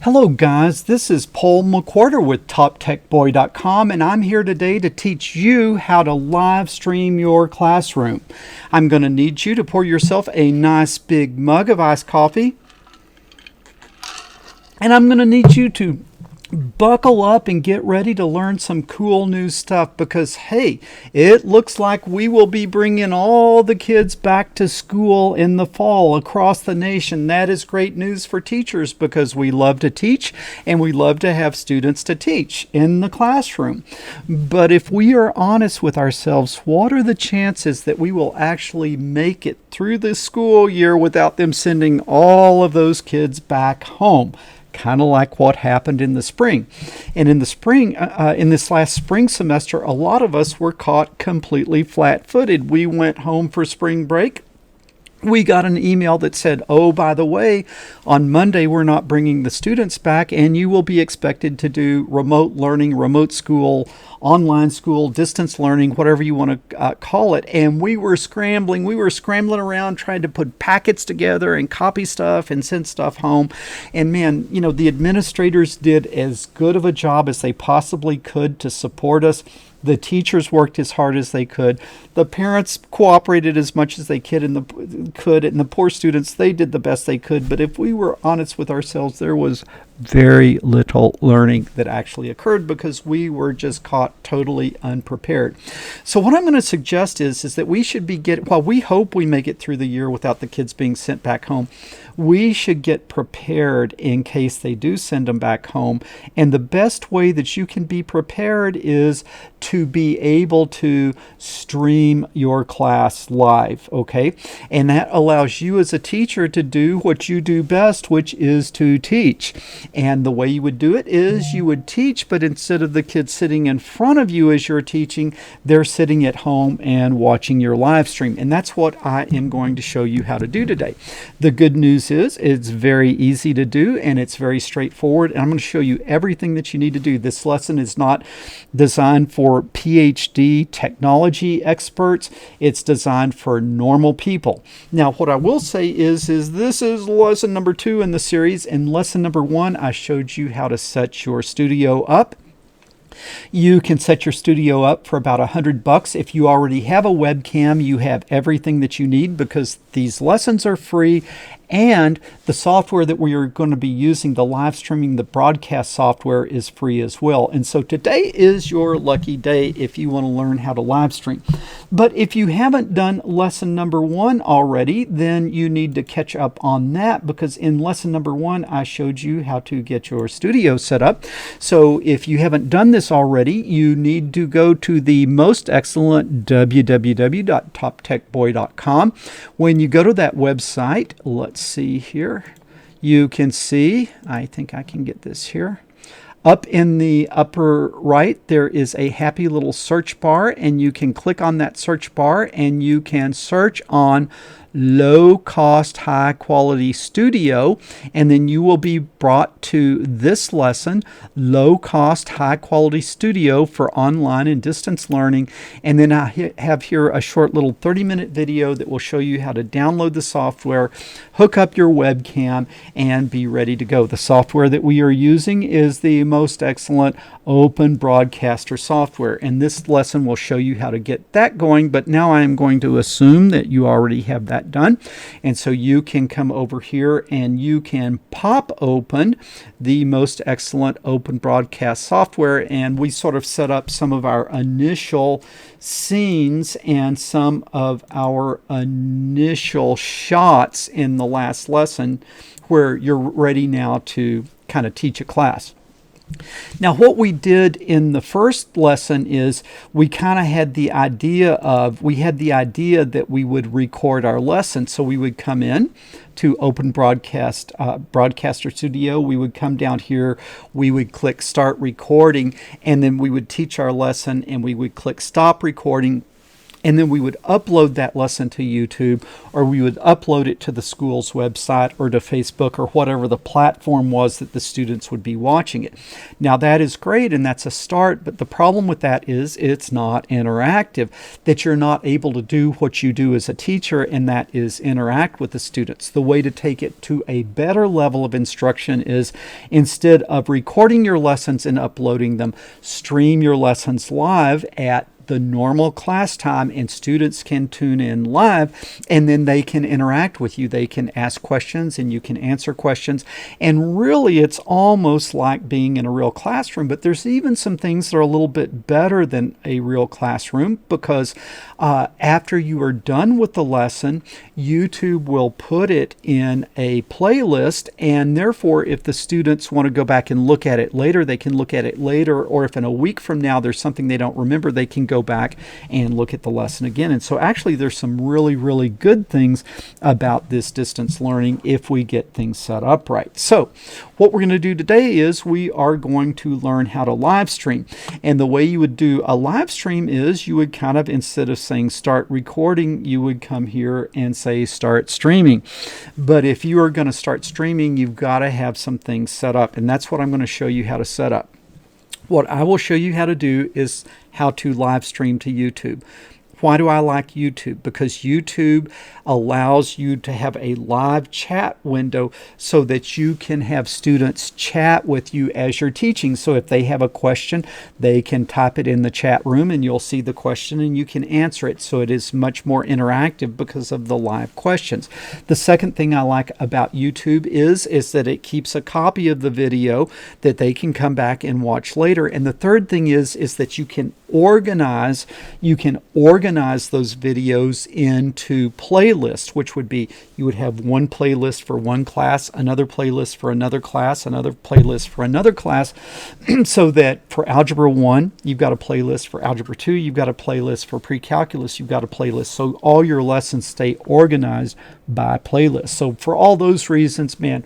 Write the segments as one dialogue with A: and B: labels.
A: Hello guys, this is Paul McWhorter with TopTechBoy.com, and I'm here today to teach you how to live stream your classroom. I'm going to need you to pour yourself a nice big mug of iced coffee, and I'm going to need you to buckle up and get ready to learn some cool new stuff because, hey, it looks like we will be bringing all the kids back to school in the fall across the nation. That is great news for teachers because we love to teach and we love to have students to teach in the classroom. But if we are honest with ourselves, what are the chances that we will actually make it through this school year without them sending all of those kids back home? Kind of like what happened in the spring. And in the spring, in this last spring semester, a lot of us were caught completely flat-footed. We went home for spring break. We got an email that said, oh, by the way, on Monday, we're not bringing the students back, and you will be expected to do remote learning, remote school, online school, distance learning, whatever you want to call it. And we were scrambling. We were scrambling around trying to put packets together and copy stuff and send stuff home. And man, you know, the administrators did as good of a job as they possibly could to support us. The teachers worked as hard as they could. The parents cooperated as much as they could, and the poor students, they did the best they could. But if we were honest with ourselves, there was very little learning that actually occurred because we were just caught totally unprepared. So what I'm going to suggest is that we should while we hope we make it through the year without the kids being sent back home, we should get prepared in case they do send them back home. And the best way that you can be prepared is to be able to stream your class live, okay? And that allows you as a teacher to do what you do best, which is to teach. And the way you would do it is you would teach, but instead of the kids sitting in front of you as you're teaching, they're sitting at home and watching your live stream. And that's what I am going to show you how to do today. The good news is it's very easy to do and it's very straightforward. And I'm going to show you everything that you need to do. This lesson is not designed for PhD technology experts. It's designed for normal people. Now, what I will say is this is lesson number 2 in the series. In lesson number 1, I showed you how to set your studio up. You can set your studio up for about $100. If you already have a webcam, you have everything that you need because these lessons are free. And the software that we are going to be using, the live streaming, the broadcast software, is free as well. And so today is your lucky day if you want to learn how to live stream. But if you haven't done lesson number 1 already, then you need to catch up on that because in lesson number 1, I showed you how to get your studio set up. So if you haven't done this already, you need to go to the most excellent www.toptechboy.com. When you go to that website, let's see here. You can see, I think I can get this here. Up in the upper right, there is a happy little search bar, and you can click on that search bar and you can search on low cost, high quality studio, and then you will be brought to this lesson, low cost, high quality studio for online and distance learning. And then I have here a short little 30-minute video that will show you how to download the software, hook up your webcam, and be ready to go. The software that we are using is the most excellent open broadcaster software, and this lesson will show you how to get that going. But now I am going to assume that you already have that done, and so you can come over here and you can pop open the most excellent open broadcast software, and we sort of set up some of our initial scenes and some of our initial shots in the last lesson where you're ready now to kind of teach a class. Now, what we did in the first lesson is we kind of had the idea that we would record our lesson. So we would come in to Open Broadcaster Studio. We would come down here, we would click Start Recording, and then we would teach our lesson, and we would click Stop Recording. And then we would upload that lesson to YouTube, or we would upload it to the school's website or to Facebook or whatever the platform was that the students would be watching it. Now that is great and that's a start, but the problem with that is it's not interactive, that you're not able to do what you do as a teacher, and that is interact with the students. The way to take it to a better level of instruction is, instead of recording your lessons and uploading them, stream your lessons live at the normal class time, and students can tune in live, and then they can interact with you. They can ask questions and you can answer questions, and really it's almost like being in a real classroom. But there's even some things that are a little bit better than a real classroom, because after you are done with the lesson, YouTube will put it in a playlist, and therefore if the students want to go back and look at it later, they can look at it later, or if in a week from now there's something they don't remember, they can go back and look at the lesson again. And so actually there's some really good things about this distance learning if we get things set up right. So what we're going to do today is we are going to learn how to live stream. And the way you would do a live stream is you would kind of, instead of saying start recording, you would come here and say start streaming. But if you are going to start streaming, you've got to have some things set up, and that's what I'm going to show you how to set up. What I will show you how to do is how to live stream to YouTube. Why do I like YouTube? Because YouTube allows you to have a live chat window so that you can have students chat with you as you're teaching. So if they have a question, they can type it in the chat room and you'll see the question and you can answer it. So it is much more interactive because of the live questions. The second thing I like about YouTube is that it keeps a copy of the video that they can come back and watch later. And the third thing is that you can organize those videos into playlists, which would be, you would have one playlist for one class, another playlist for another class, another playlist for another class, so that for Algebra 1, you've got a playlist, for Algebra 2, you've got a playlist, for pre-calculus, you've got a playlist, so all your lessons stay organized by playlist. So for all those reasons, man,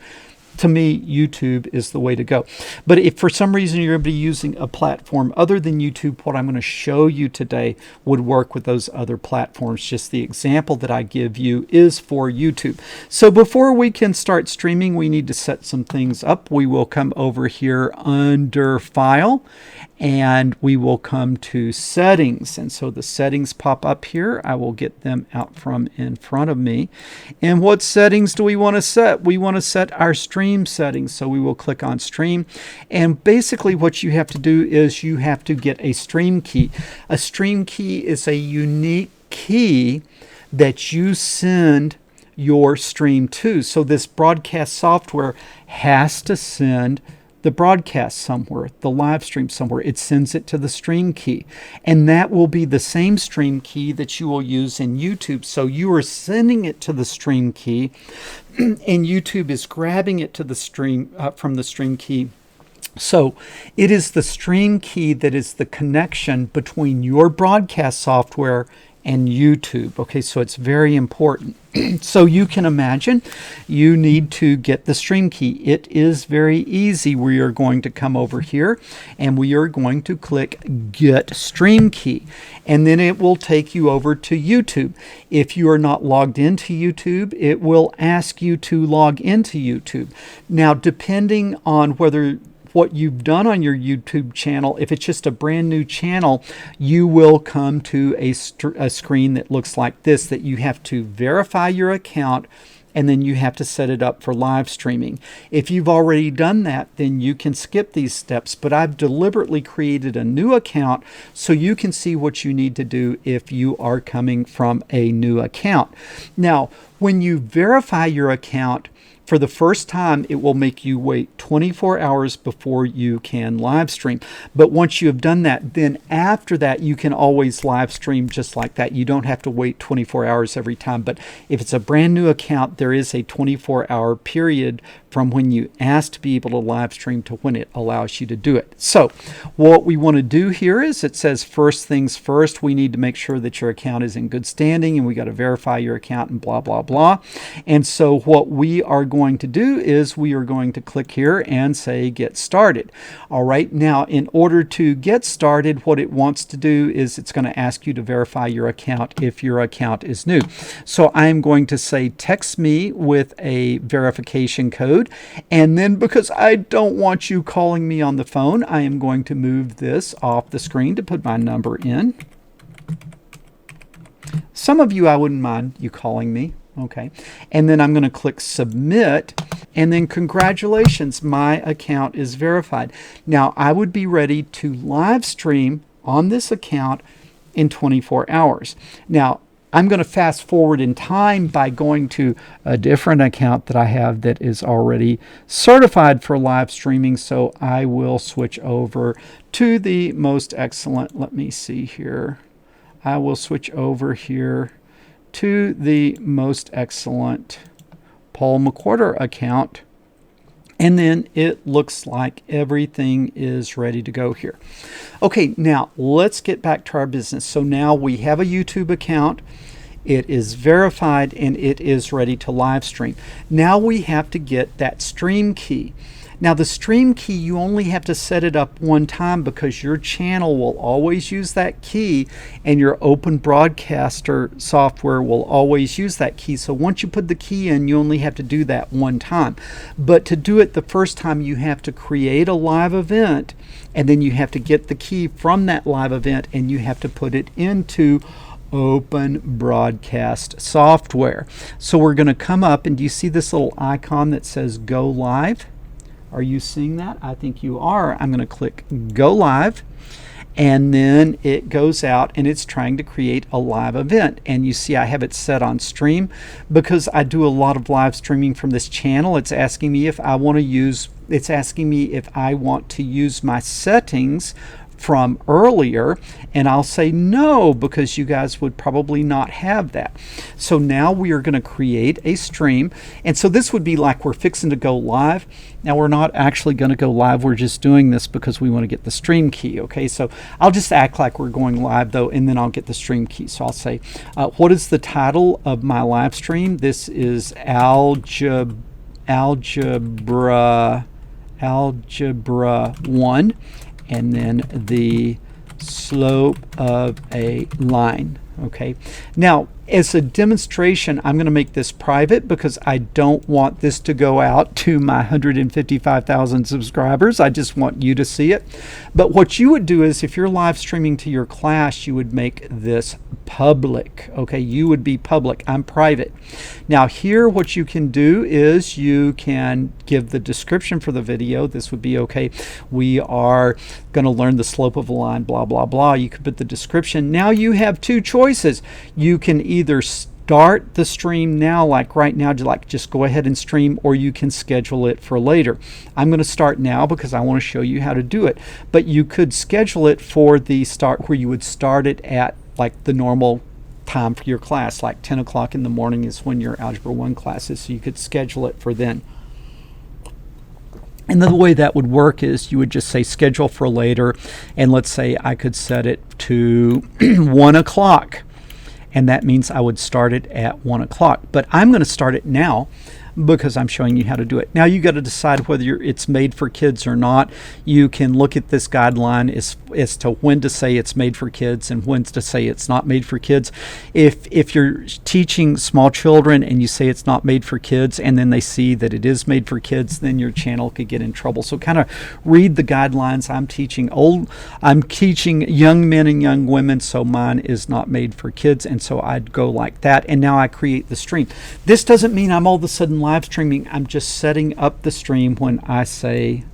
A: to me, YouTube is the way to go. But if for some reason you're going to be using a platform other than YouTube, what I'm going to show you today would work with those other platforms. Just the example that I give you is for YouTube. So before we can start streaming, we need to set some things up. We will come over here under File, and we will come to Settings. And so the settings pop up here. I will get them out from in front of me. And what settings do we want to set? We want to set our stream settings. So we will click on Stream. And basically what you have to do is you have to get a stream key. A stream key is a unique key that you send your stream to. So this broadcast software has to send the broadcast somewhere, the live stream somewhere. It sends it to the stream key, and that will be the same stream key that you will use in YouTube. So you are sending it to the stream key and YouTube is grabbing it to the stream from the stream key. So it is the stream key that is the connection between your broadcast software and YouTube. Okay, so it's very important. So you can imagine you need to get the stream key. It is very easy. We are going to come over here and we are going to click Get Stream Key, and then it will take you over to YouTube. If you are not logged into YouTube, it will ask you to log into YouTube. Now, depending on what you've done on your YouTube channel, if it's just a brand new channel, you will come to a screen that looks like this, that you have to verify your account and then you have to set it up for live streaming. If you've already done that, then you can skip these steps, but I've deliberately created a new account so you can see what you need to do if you are coming from a new account. Now, when you verify your account, for the first time, it will make you wait 24 hours before you can live stream. But once you have done that, then after that, you can always live stream just like that. You don't have to wait 24 hours every time. But if it's a brand new account, there is a 24-hour period from when you ask to be able to live stream to when it allows you to do it. So what we want to do here is, it says first things first, we need to make sure that your account is in good standing, and we got to verify your account and blah, blah, blah. And so what we are going going to do is we are going to click here and say get started. All right, now in order to get started, what it wants to do is it's going to ask you to verify your account if your account is new. So I'm going to say text me with a verification code, and then because I don't want you calling me on the phone, I am going to move this off the screen to put my number in. Some of you, I wouldn't mind you calling me. Okay, and then I'm going to click submit, and then congratulations, my account is verified. Now I would be ready to live stream on this account in 24 hours. Now I'm going to fast forward in time by going to a different account that I have that is already certified for live streaming. So I will switch over to the most excellent. Let me see here. I will switch over here to the most excellent Paul McWhorter account. And then it looks like everything is ready to go here. Okay, now let's get back to our business. So now we have a YouTube account. It is verified and it is ready to live stream. Now we have to get that stream key. Now the stream key, you only have to set it up one time because your channel will always use that key and your open broadcaster software will always use that key. So once you put the key in, you only have to do that one time. But to do it the first time, you have to create a live event, and then you have to get the key from that live event and you have to put it into open broadcast software. So we're going to come up, and do you see this little icon that says go live? Are you seeing that? I think you are. I'm going to click go live, and then it goes out and it's trying to create a live event. And you see I have it set on stream because I do a lot of live streaming from this channel. It's asking me if I want to use my settings from earlier, and I'll say no because you guys would probably not have that. So now we are going to create a stream, and so this would be like we're fixing to go live. Now we're not actually going to go live, we're just doing this because we want to get the stream key. Okay, so I'll just act like we're going live though, and then I'll get the stream key. So I'll say what is the title of my live stream? This is algebra 1, and then the slope of a line. Okay, now as a demonstration, I'm going to make this private because I don't want this to go out to my 155,000 subscribers. I just want you to see it. But what you would do is if you're live streaming to your class, you would make this public. Okay, you would be public. I'm private. Now here what you can do is you can give the description for the video. This would be okay. We are going to learn the slope of a line, blah, blah, blah. You could put the description. Now you have two choices. You can either start the stream now, like right now, just go ahead and stream, or you can schedule it for later. I'm going to start now because I want to show you how to do it. But you could schedule it for the start where you would start it at like the normal time for your class, like 10 o'clock in the morning is when your Algebra 1 class is, so you could schedule it for then. And the way that would work is you would just say schedule for later, and let's say I could set it to 1 o'clock, and that means I would start it at 1 o'clock. But I'm going to start it now because I'm showing you how to do it. Now you got to decide whether it's made for kids or not. You can look at this guideline as to when to say it's made for kids and when to say it's not made for kids. If you're teaching small children and you say it's not made for kids and then they see that it is made for kids, then your channel could get in trouble. So kind of read the guidelines. I'm teaching young men and young women, so mine is not made for kids, and so I'd go like that. And now I create the stream. This doesn't mean I'm all of a sudden live streaming. I'm just setting up the stream when I say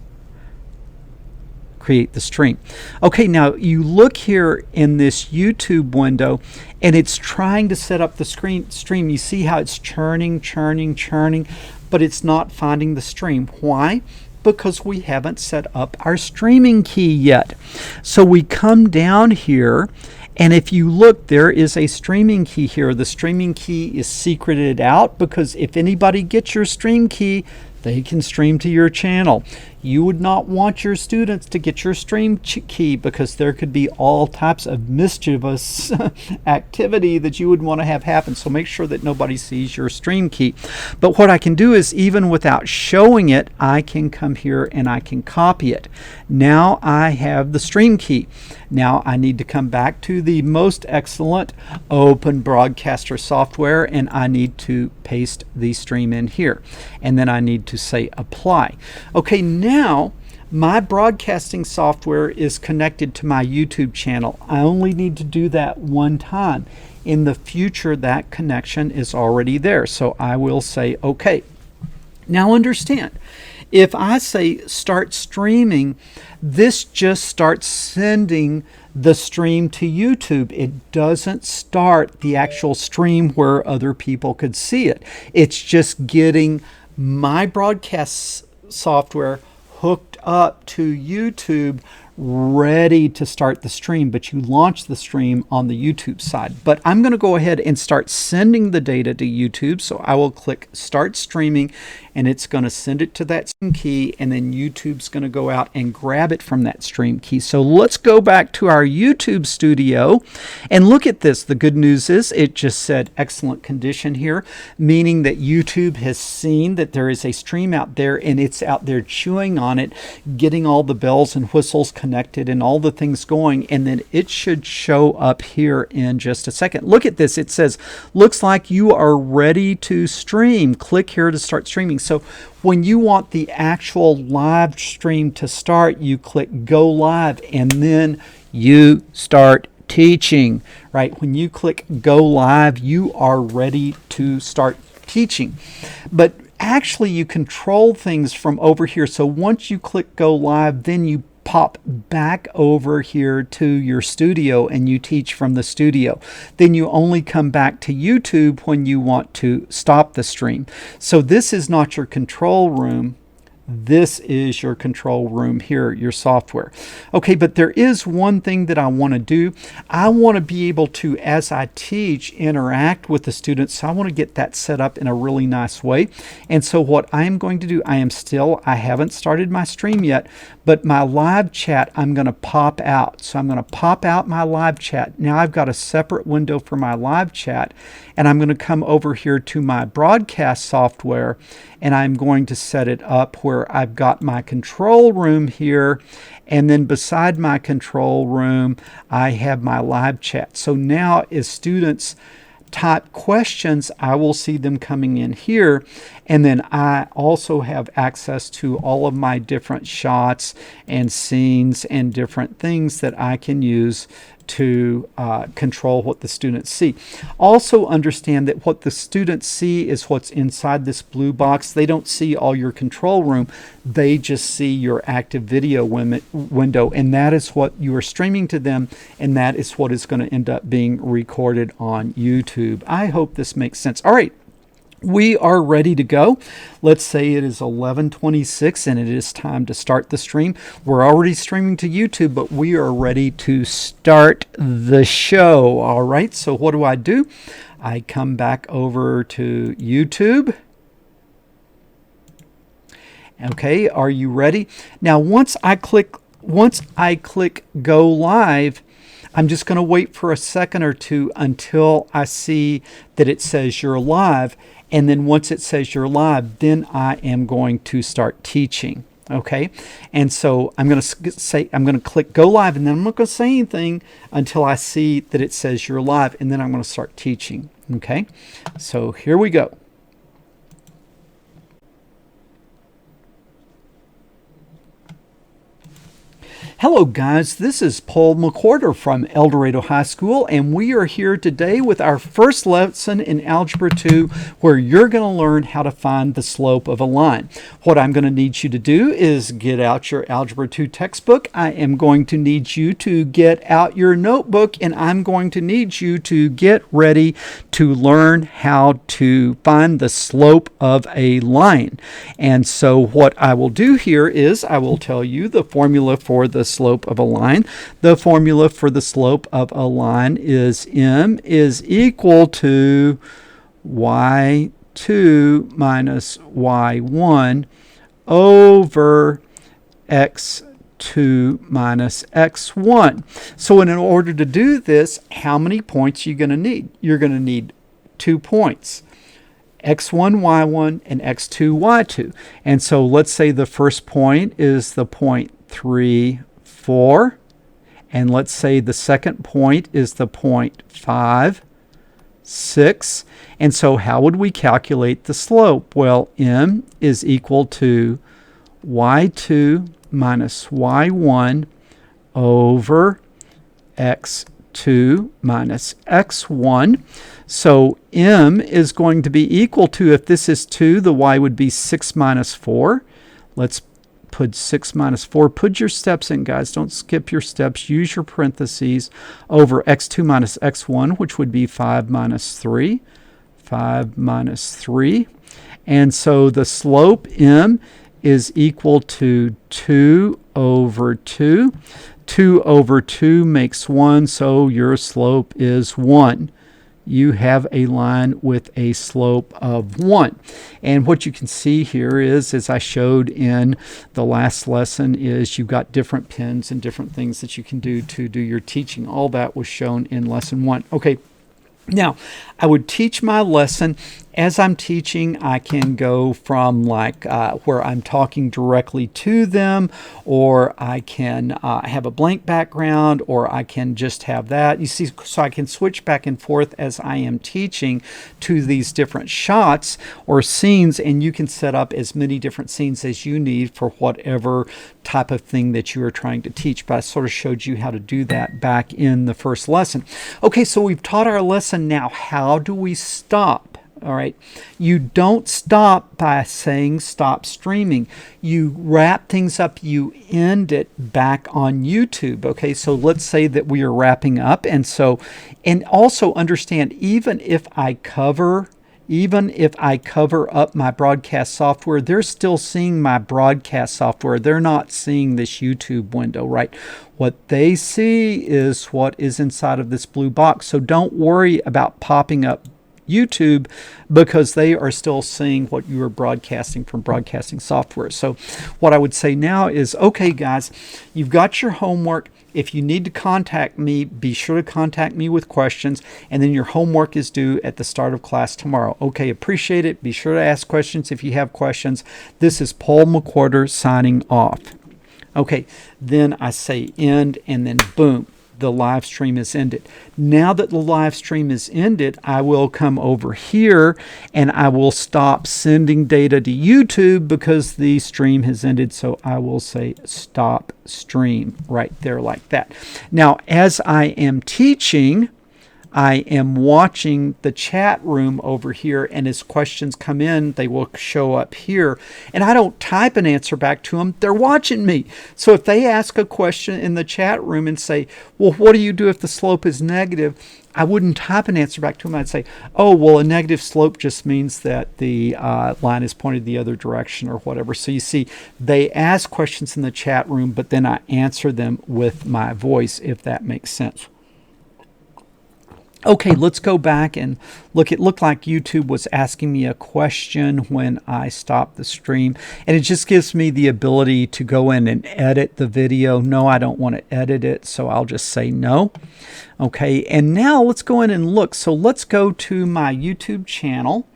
A: create the stream. Okay, now you look here in this YouTube window and it's trying to set up the stream. You see how it's churning, but it's not finding the stream. Why? Because we haven't set up our streaming key yet. So we come down here, and if you look, there is a streaming key here. The streaming key is secreted out because if anybody gets your stream key, they can stream to your channel. You would not want your students to get your stream key because there could be all types of mischievous activity that you would want to have happen. So make sure that nobody sees your stream key. But what I can do is, even without showing it, I can come here and I can copy it. Now I have the stream key. Now I need to come back to the most excellent open broadcaster software, and I need to paste the stream in here. And then I need to say apply. Okay, now my broadcasting software is connected to my YouTube channel. I only need to do that one time. In the future, that connection is already there. So I will say okay. Now understand, if I say start streaming, this just starts sending the stream to YouTube. It doesn't start the actual stream where other people could see it. It's just getting my broadcast software hooked up to YouTube, ready to start the stream, but you launch the stream on the YouTube side. But I'm going to go ahead and start sending the data to YouTube. So I will click start streaming, and it's going to send it to that stream key, and then YouTube's going to go out and grab it from that stream key. So let's go back to our YouTube studio and look at this. The good news is it just said excellent condition here, meaning that YouTube has seen that there is a stream out there, and it's out there chewing on it, getting all the bells and whistles connected and all the things going, and then it should show up here in just a second. Look at this. It says, looks like you are ready to stream. Click here to start streaming. So when you want the actual live stream to start, you click go live, and then you start teaching, right? When you click go live, you are ready to start teaching. But actually you control things from over here. So once you click go live, then you pop back over here to your studio and you teach from the studio. Then you only come back to YouTube when you want to stop the stream. So this is not your control room. This is your control room here, your software. Okay, but there is one thing that I want to do. I want to be able to, as I teach, interact with the students. So I want to get that set up in a really nice way. And so what I am going to do, I haven't started my stream yet, but my live chat, I'm going to pop out. So I'm going to pop out my live chat. Now I've got a separate window for my live chat, and I'm going to come over here to my broadcast software, and I'm going to set it up where I've got my control room here, and then beside my control room I have my live chat. So now as students type questions, I will see them coming in here, and then I also have access to all of my different shots and scenes and different things that I can use to control what the students see. Also understand that what the students see is what's inside this blue box. They don't see all your control room. They just see your active video window, and that is what you are streaming to them, and that is what is going to end up being recorded on YouTube. I hope this makes sense. All right. We are ready to go. Let's say it is 11:26 and it is time to start the stream. We're already streaming to YouTube, but we are ready to start the show. All right, so what do? I come back over to YouTube. Okay, are you ready? Now, once I click go live, I'm just going to wait for a second or two until I see that it says you're live. And then once it says you're live, then I am going to start teaching. Okay. And so I'm going to click go live, and then I'm not going to say anything until I see that it says you're live, and then I'm going to start teaching. Okay. So here we go. Hello guys, this is Paul McWhorter from El Dorado High School, and we are here today with our first lesson in Algebra 2, where you're going to learn how to find the slope of a line. What I'm going to need you to do is get out your Algebra 2 textbook. I am going to need you to get out your notebook, and I'm going to need you to get ready to learn how to find the slope of a line. And so what I will do here is I will tell you the formula for the slope of a line. The formula for the slope of a line is m is equal to y2 minus y1 over x2 minus x1. So in order to do this, how many points are you going to need? You're going to need 2 points, x1, y1, and x2, y2. And so let's say the first point is the point 3, 4. And let's say the second point is the point 5, 6. And so how would we calculate the slope? Well, m is equal to y2 minus y1 over x2 minus x1. So m is going to be equal to, if this is 2, the y would be 6 minus 4. Let's put 6 minus 4. Put your steps in, guys. Don't skip your steps. Use your parentheses over x2 minus x1, which would be 5 minus 3. 5 minus 3. And so the slope m is equal to 2 over 2. 2 over 2 makes 1, so your slope is 1. You have a line with a slope of 1. And what you can see here is, as I showed in the last lesson, is you've got different pins and different things that you can do to do your teaching. All that was shown in lesson 1. Okay. Now, I would teach my lesson. As I'm teaching, I can go from like where I'm talking directly to them, or I can have a blank background, or I can just have that. You see, so I can switch back and forth as I am teaching to these different shots or scenes, and you can set up as many different scenes as you need for whatever type of thing that you are trying to teach. But I sort of showed you how to do that back in the first lesson. Okay, so we've taught our lesson. Now, how do we stop? All right, you don't stop by saying stop streaming. You wrap things up, you end it back on YouTube. Okay, so let's say that we are wrapping up, and also understand, even if I cover up my broadcast software, they're still seeing my broadcast software. They're not seeing this YouTube window, right? What they see is what is inside of this blue box. So don't worry about popping up YouTube, because they are still seeing what you are broadcasting from broadcasting software. So what I would say now is, okay, guys, you've got your homework. If you need to contact me, be sure to contact me with questions, and then your homework is due at the start of class tomorrow. Okay, appreciate it. Be sure to ask questions if you have questions. This is Paul McWhorter signing off. Okay, then I say end, and then boom, the live stream is ended. Now that the live stream is ended, I will come over here and I will stop sending data to YouTube because the stream has ended. So I will say stop stream right there like that. Now, as I am teaching, I am watching the chat room over here, and as questions come in, they will show up here. And I don't type an answer back to them. They're watching me. So if they ask a question in the chat room and say, well, what do you do if the slope is negative? I wouldn't type an answer back to them. I'd say, oh, well, a negative slope just means that the line is pointed the other direction or whatever. So you see, they ask questions in the chat room, but then I answer them with my voice, if that makes sense. Okay, let's go back and look. It looked like YouTube was asking me a question when I stopped the stream, and it just gives me the ability to go in and edit the video. No, I don't want to edit it, so I'll just say no. Okay, and now let's go in and look. So let's go to my YouTube channel.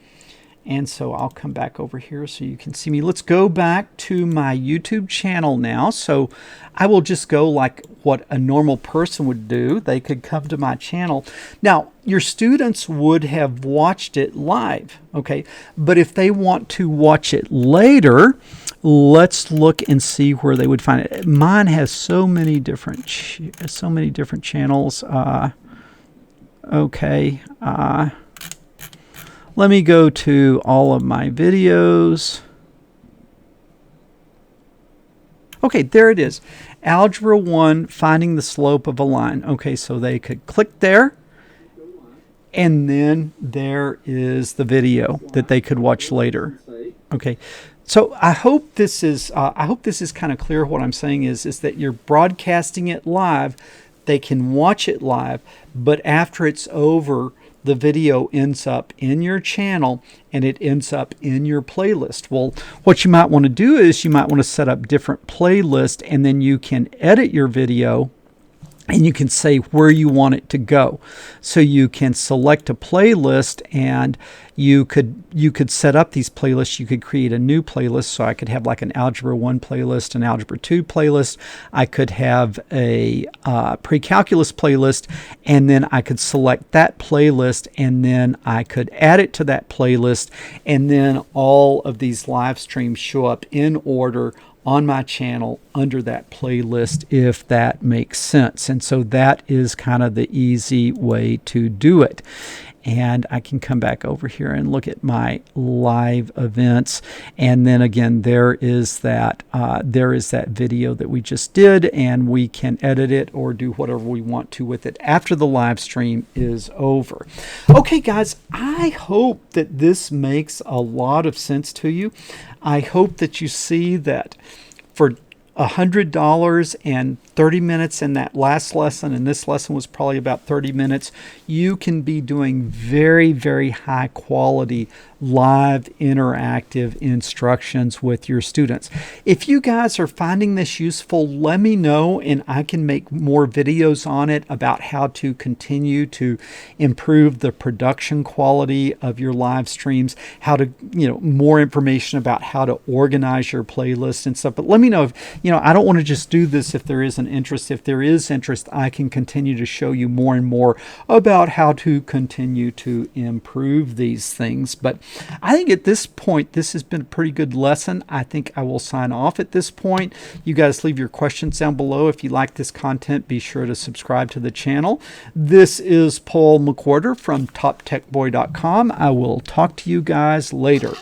A: And so I'll come back over here so you can see me. Let's go back to my YouTube channel now. So I will just go like what a normal person would do. They could come to my channel. Now, your students would have watched it live, okay? But if they want to watch it later, let's look and see where they would find it. Mine has so many different channels. Okay. Let me go to all of my videos. Okay, there it is. Algebra 1, finding the slope of a line. Okay, so they could click there, and then there is the video that they could watch later. Okay, so I hope this is kind of clear. What I'm saying is that you're broadcasting it live. They can watch it live, but after it's over, the video ends up in your channel and it ends up in your playlist. Well, what you might want to do is you might want to set up different playlists, and then you can edit your video and you can say where you want it to go. So you can select a playlist, and you could set up these playlists. You could create a new playlist. So I could have like an Algebra 1 playlist, an Algebra 2 playlist. I could have a pre-calculus playlist, and then I could select that playlist, and then I could add it to that playlist, and then all of these live streams show up in order on my channel under that playlist, if that makes sense. And so that is kind of the easy way to do it. And I can come back over here and look at my live events, and then again there is that video that we just did, and we can edit it or do whatever we want to with it after the live stream is over. Okay guys, I hope that this makes a lot of sense to you. I hope that you see that for $100 and 30 minutes in that last lesson, and this lesson was probably about 30 minutes, you can be doing very, very high quality live interactive instructions with your students. If you guys are finding this useful, let me know, and I can make more videos on it about how to continue to improve the production quality of your live streams, how to, more information about how to organize your playlist and stuff. But let me know if, I don't want to just do this if there isn't interest. If there is interest, I can continue to show you more and more about how to continue to improve these things. But I think at this point, this has been a pretty good lesson. I think I will sign off at this point. You guys leave your questions down below. If you like this content, be sure to subscribe to the channel. This is Paul McWhorter from TopTechBoy.com. I will talk to you guys later.